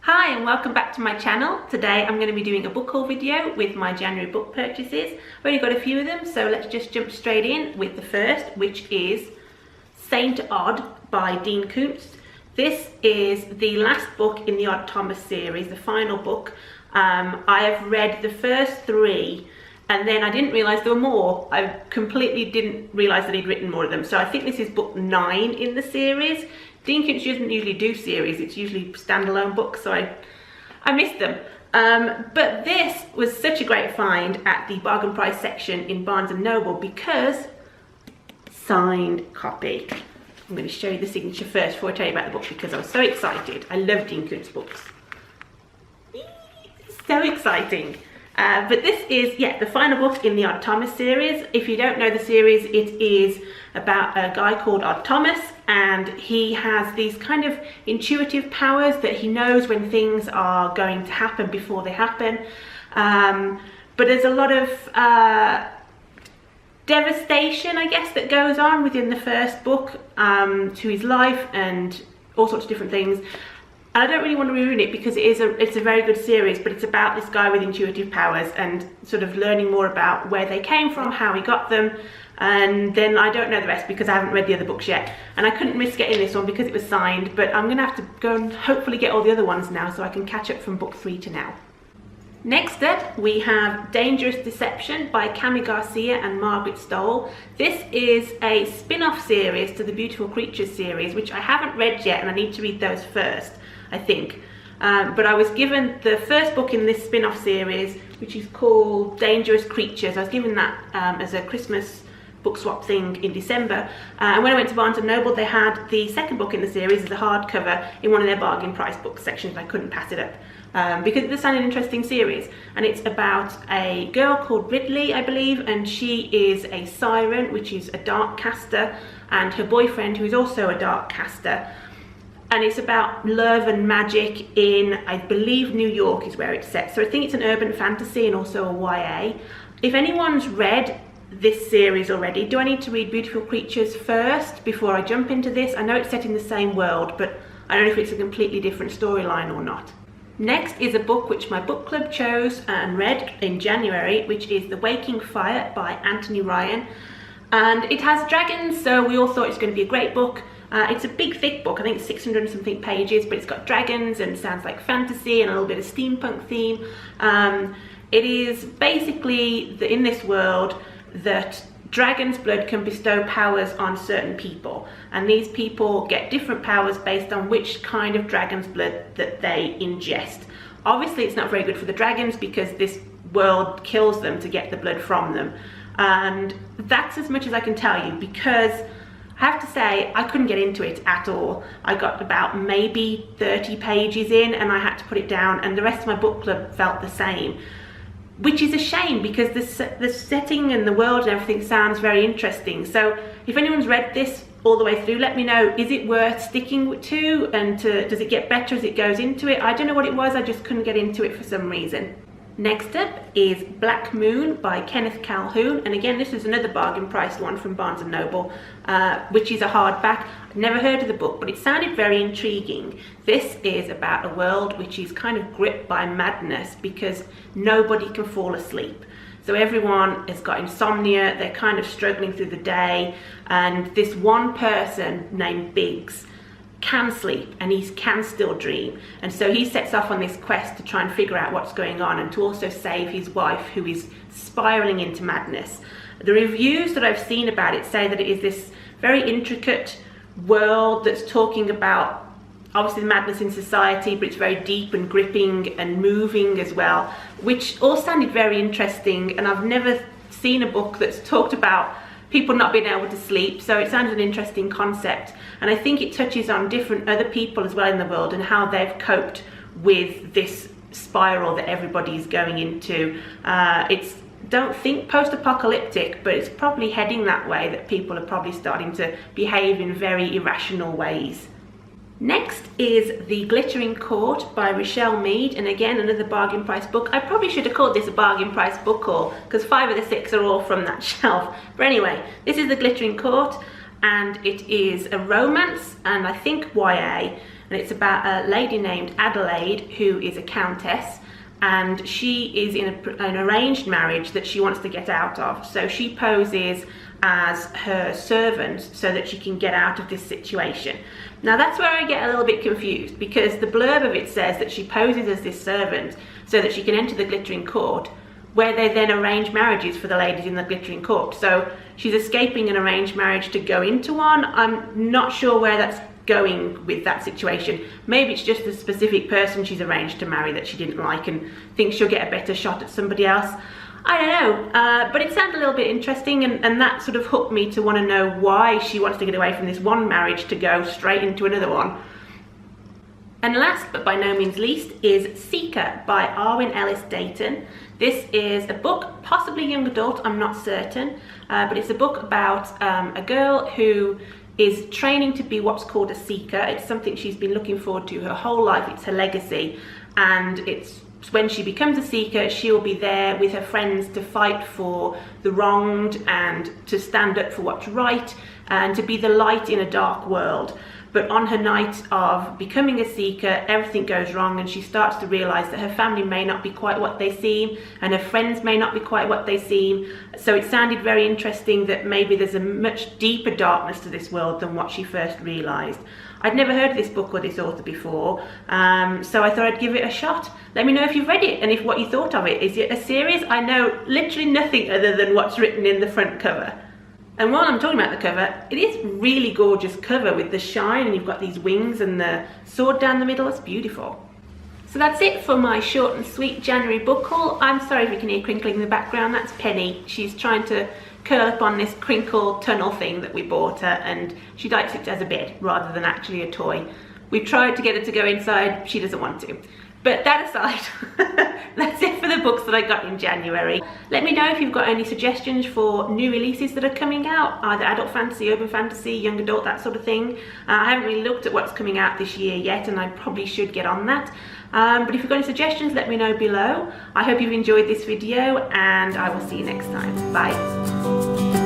Hi and welcome back to my channel. Today I'm going to be doing a book haul video with my January book purchases. I've only got a few of them, so let's just jump straight in with the first, which is Saint Odd by Dean Koontz. This is the last book in the Odd Thomas series, the final book. I have read the first three and then I didn't realise there were more. I completely didn't realise that he'd written more of them. So I think this is book 9 in the series. Dean Koontz doesn't usually do series, it's usually standalone books, so I missed them. But this was such a great find at the bargain price section in Barnes & Noble because signed copy. I'm going to show you the signature first before I tell you about the book because I was so excited. I love Dean Koontz books. So exciting. But this is, the final book in the Odd Thomas series. If you don't know the series, it is about a guy called Odd Thomas, and he has these kind of intuitive powers that he knows when things are going to happen before they happen. But there's a lot of devastation, I guess, that goes on within the first book to his life and all sorts of different things. I don't really want to ruin it because it's a very good series, but it's about this guy with intuitive powers and sort of learning more about where they came from, how he got them, and then I don't know the rest because I haven't read the other books yet. And I couldn't risk getting this one because it was signed, but I'm going to have to go and hopefully get all the other ones now so I can catch up from book 3 to now. Next up, we have Dangerous Deception by Cami Garcia and Margaret Stoll. This is a spin-off series to the Beautiful Creatures series, which I haven't read yet and I need to read those first, I think. But I was given the first book in this spin-off series, which is called Dangerous Creatures. I was given that as a Christmas book swap thing in December. And when I went to Barnes & Noble, they had the second book in the series as a hardcover in one of their bargain price book sections. I couldn't pass it up because it's an interesting series. And it's about a girl called Ridley, I believe, and she is a siren, which is a dark caster, and her boyfriend, who is also a dark caster. And it's about love and magic in, I believe, New York is where it's set. So I think it's an urban fantasy and also a YA. If anyone's read this series already, do I need to read Beautiful Creatures first before I jump into this? I know it's set in the same world, but I don't know if it's a completely different storyline or not. Next is a book which my book club chose and read in January, which is The Waking Fire by Anthony Ryan. And it has dragons, so we all thought it's going to be a great book. It's a big, thick book. I think it's 600 and something pages, but it's got dragons and sounds like fantasy and a little bit of steampunk theme. It is basically in this world that dragon's blood can bestow powers on certain people, and these people get different powers based on which kind of dragon's blood that they ingest. Obviously, it's not very good for the dragons because this world kills them to get the blood from them, and that's as much as I can tell you because I have to say I couldn't get into it at all. I got about maybe 30 pages in and I had to put it down, and the rest of my book club felt the same, which is a shame because the setting and the world and everything sounds very interesting. So if anyone's read this all the way through, let me know, is it worth sticking to, and does it get better as it goes into it? I don't know what it was, I just couldn't get into it for some reason. Next up is Black Moon by Kenneth Calhoun, and again this is another bargain priced one from Barnes & Noble, which is a hardback. I've never heard of the book, but it sounded very intriguing. This is about a world which is kind of gripped by madness because nobody can fall asleep. So everyone has got insomnia, they're kind of struggling through the day, and this one person named Biggs can sleep and he can still dream, and so he sets off on this quest to try and figure out what's going on and to also save his wife, who is spiraling into madness. The reviews that I've seen about it say that it is this very intricate world that's talking about obviously the madness in society, but it's very deep and gripping and moving as well, which all sounded very interesting. And I've never seen a book that's talked about people not being able to sleep, so it sounds an interesting concept, and I think it touches on different other people as well in the world and how they've coped with this spiral that everybody's going into. It's, don't think post-apocalyptic, but it's probably heading that way, that people are probably starting to behave in very irrational ways. Next is The Glittering Court by Rochelle Mead, and again another bargain price book. I probably should have called this a bargain price book haul because 5 of the 6 are all from that shelf. But anyway, this is The Glittering Court, and it is a romance and I think YA. and it's about a lady named Adelaide who is a countess, and she is in an arranged marriage that she wants to get out of. So she poses as her servant so that she can get out of this situation. Now that's where I get a little bit confused, because the blurb of it says that she poses as this servant so that she can enter the glittering court, where they then arrange marriages for the ladies in the glittering court. So she's escaping an arranged marriage to go into one. I'm not sure where that's going with that situation. Maybe it's just a specific person she's arranged to marry that she didn't like and thinks she'll get a better shot at somebody else. I don't know, but it sounded a little bit interesting, and that sort of hooked me to want to know why she wants to get away from this one marriage to go straight into another one. And last but by no means least is Seeker by Arwen Ellis Dayton. This is a book, possibly young adult, I'm not certain, but it's a book about a girl who is training to be what's called a seeker. It's something she's been looking forward to her whole life. It's her legacy, and it's when she becomes a seeker, she'll be there with her friends to fight for the wronged and to stand up for what's right and to be the light in a dark world. But on her night of becoming a seeker, everything goes wrong, and she starts to realise that her family may not be quite what they seem, and her friends may not be quite what they seem. So it sounded very interesting that maybe there's a much deeper darkness to this world than what she first realised. I'd never heard of this book or this author before, so I thought I'd give it a shot. Let me know if you've read it and if what you thought of it. Is it a series? I know literally nothing other than what's written in the front cover. And while I'm talking about the cover, it is really gorgeous cover with the shine, and you've got these wings and the sword down the middle. It's beautiful. So that's it for my short and sweet January book haul. I'm sorry if you can hear crinkling in the background. That's Penny. She's trying to curl up on this crinkle tunnel thing that we bought her, and she likes it as a bed rather than actually a toy. We've tried to get her to go inside. She doesn't want to. But that aside, that's it for the books that I got in January. Let me know if you've got any suggestions for new releases that are coming out, either adult fantasy, urban fantasy, young adult, that sort of thing. I haven't really looked at what's coming out this year yet, and I probably should get on that. But if you've got any suggestions, let me know below. I hope you've enjoyed this video, and I will see you next time. Bye.